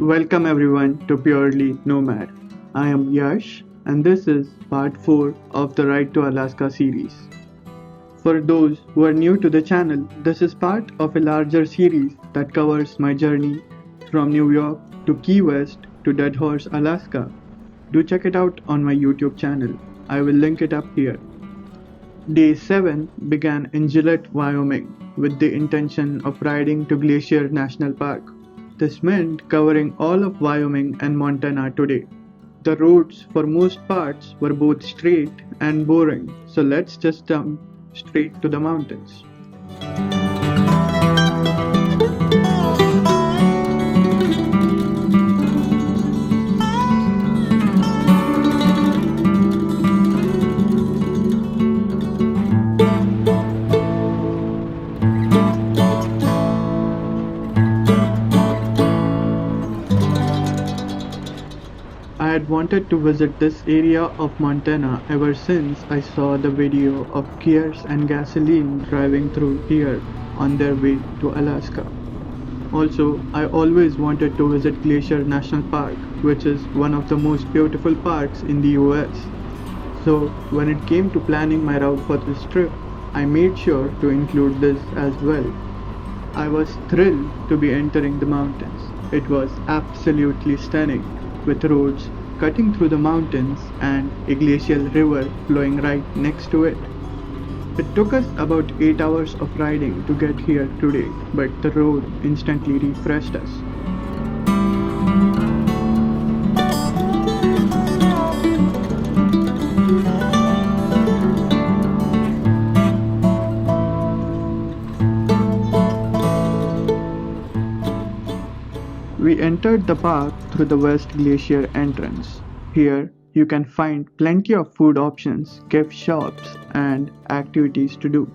Welcome everyone to Purely Nomad. I am Yash and this is part 4 of the Ride to Alaska series. For those who are new to the channel, this is part of a larger series that covers my journey from New York to Key West to Dead Horse, Alaska. Do check it out on my YouTube channel. I will link it up here. Day 7 began in Gillette, Wyoming, with the intention of riding to Glacier National Park. This meant covering all of Wyoming and Montana today. The roads for most parts were both straight and boring, so let's just jump straight to the mountains. I had wanted to visit this area of Montana ever since I saw the video of Gears and Gasoline driving through here on their way to Alaska. Also, I always wanted to visit Glacier National Park, which is one of the most beautiful parks in the US. So, when it came to planning my route for this trip, I made sure to include this as well. I was thrilled to be entering the mountains. It was absolutely stunning, with roads cutting through the mountains and a glacial river flowing right next to it. It took us about 8 hours of riding to get here today, but the road instantly refreshed us. We entered the park through the West Glacier entrance. Here, you can find plenty of food options, gift shops, and activities to do.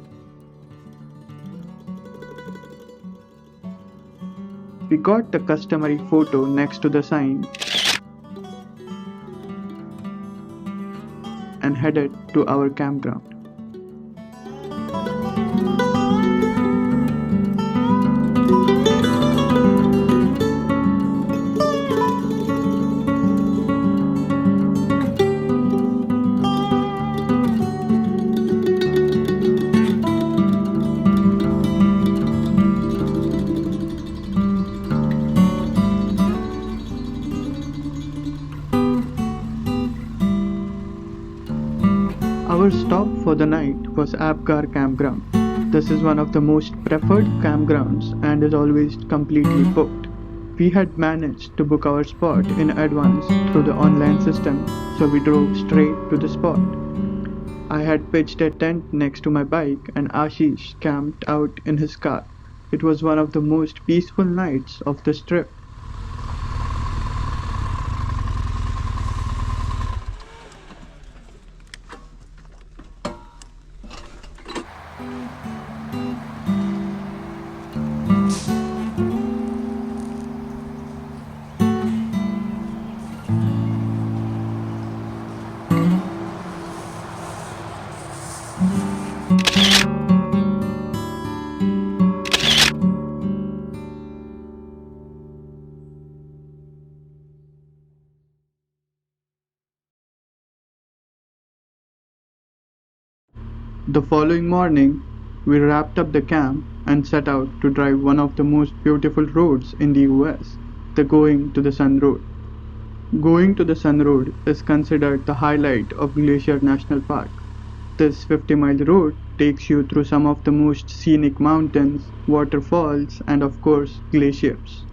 We got the customary photo next to the sign and headed to our campground. Our stop for the night was Apgar Campground. This is one of the most preferred campgrounds and is always completely booked. We had managed to book our spot in advance through the online system, so we drove straight to the spot. I had pitched a tent next to my bike and Ashish camped out in his car. It was one of the most peaceful nights of this trip. The following morning, we wrapped up the camp and set out to drive one of the most beautiful roads in the US, the Going to the Sun Road. Going to the Sun Road is considered the highlight of Glacier National Park. This 50-mile road takes you through some of the most scenic mountains, waterfalls, and of course, glaciers.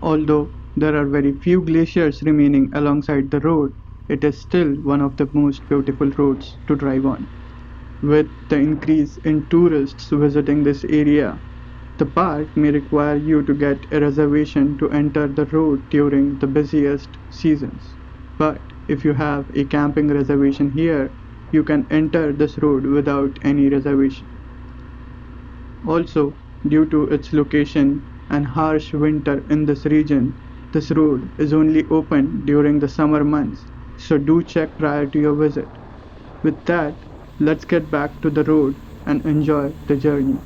Although there are very few glaciers remaining alongside the road, it is still one of the most beautiful roads to drive on. With the increase in tourists visiting this area, the park may require you to get a reservation to enter the road during the busiest seasons. But if you have a camping reservation here, you can enter this road without any reservation. Also, due to its location and harsh winter in this region, this road is only open during the summer months, so do check prior to your visit. With that, let's get back to the road and enjoy the journey.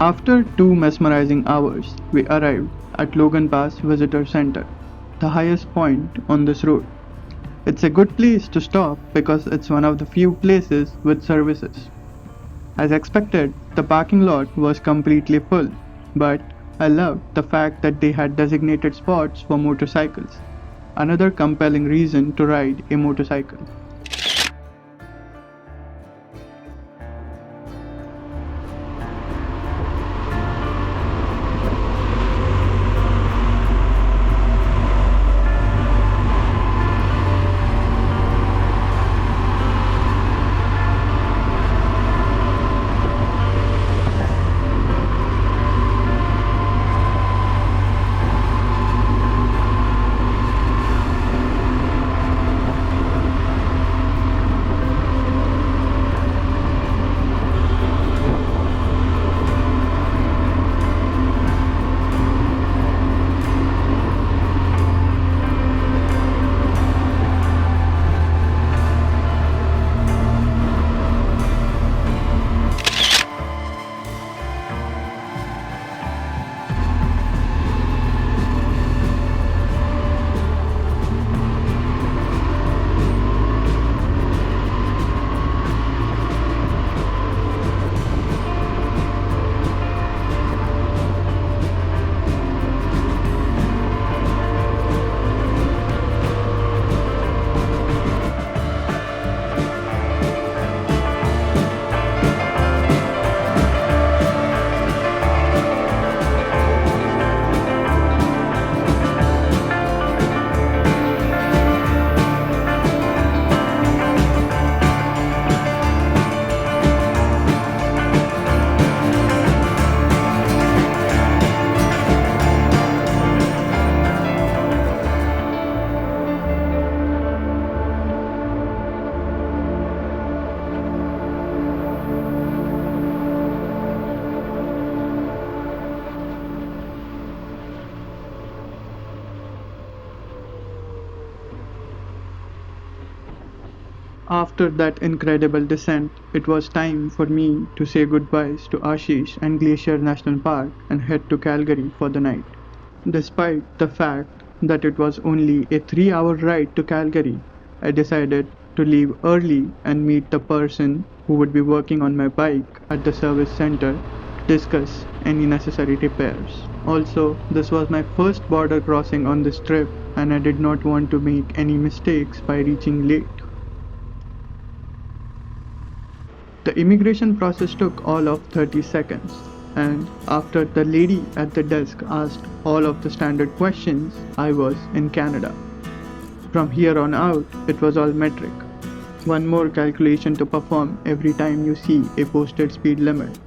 After 2 mesmerizing hours, we arrived at Logan Pass Visitor Center, the highest point on this road. It's a good place to stop because it's one of the few places with services. As expected, the parking lot was completely full, but I loved the fact that they had designated spots for motorcycles. Another compelling reason to ride a motorcycle. After that incredible descent, it was time for me to say goodbyes to Ashish and Glacier National Park and head to Calgary for the night. Despite the fact that it was only a 3 hour ride to Calgary, I decided to leave early and meet the person who would be working on my bike at the service center to discuss any necessary repairs. Also, this was my first border crossing on this trip and I did not want to make any mistakes by reaching late. The immigration process took all of 30 seconds, and after the lady at the desk asked all of the standard questions, I was in Canada. From here on out, it was all metric. One more calculation to perform every time you see a posted speed limit.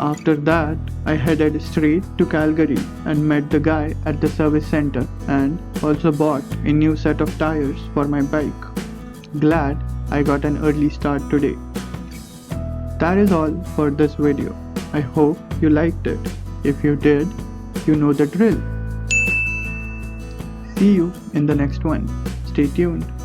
After that, I headed straight to Calgary and met the guy at the service center and also bought a new set of tires for my bike. Glad I got an early start today. That is all for this video. I hope you liked it. If you did, you know the drill. See you in the next one. Stay tuned.